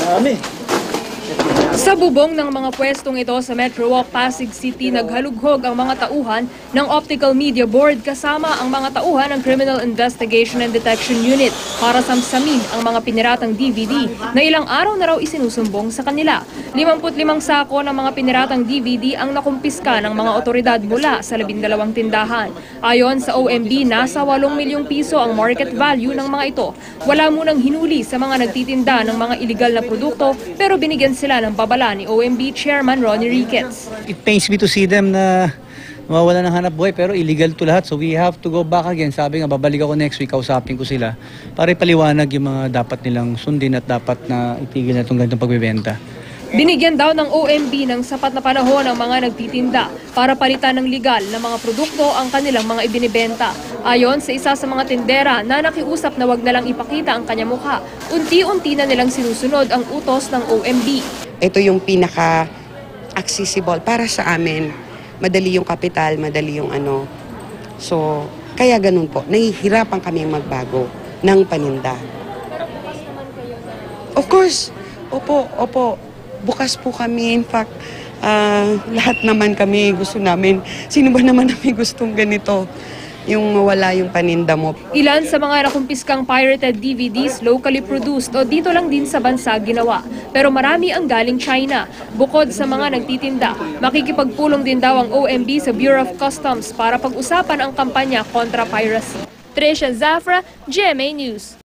Marami. Sa bubong ng mga pwestong ito sa Metro Walk, Pasig City, naghalughog ang mga tauhan ng Optical Media Board kasama ang mga tauhan ng Criminal Investigation and Detection Unit para samsamin ang mga piniratang DVD na ilang araw na raw isinusumbong sa kanila. 55 sako ng mga piniratang DVD ang nakumpiska ng mga otoridad mula sa 12 tindahan. Ayon sa OMB, nasa 8 milyong piso ang market value ng mga ito. Wala munang hinuli sa mga nagtitinda ng mga iligal na produkto pero binigyan sila ng babala ni OMB Chairman Ronnie Riquez. It pains me to see them na mawawala ng hanap buhay pero illegal to lahat. So we have to go back again. Sabi nga, babalik ako next week, kausapin ko sila para ipaliwanag yung mga dapat nilang sundin at dapat na itigil na itong ganitong pagbibenta. Binigyan daw ng OMB ng sapat na panahon ang mga nagtitinda para palitan ng legal na mga produkto ang kanilang mga ibinibenta. Ayon sa isa sa mga tindera na nakiusap na wag na lang ipakita ang kanya mukha, unti-unti na nilang sinusunod ang utos ng OMB. Ito yung pinaka-accessible para sa amin. Madali yung kapital, madali yung ano. So, kaya ganun po. Nahihirapan kami magbago ng paninda. Of course. Opo. Bukas po kami. In fact, lahat naman kami gusto namin. Sino ba naman namin gustong ganito? Yung mawala yung paninda mo. Ilan sa mga nakumpiskang pirated DVDs locally produced o dito lang din sa bansa ginawa. Pero marami ang galing China. Bukod sa mga nagtitinda, makikipagpulong din daw ang OMB sa Bureau of Customs para pag-usapan ang kampanya kontra piracy. Tricia Zafra, GMA News.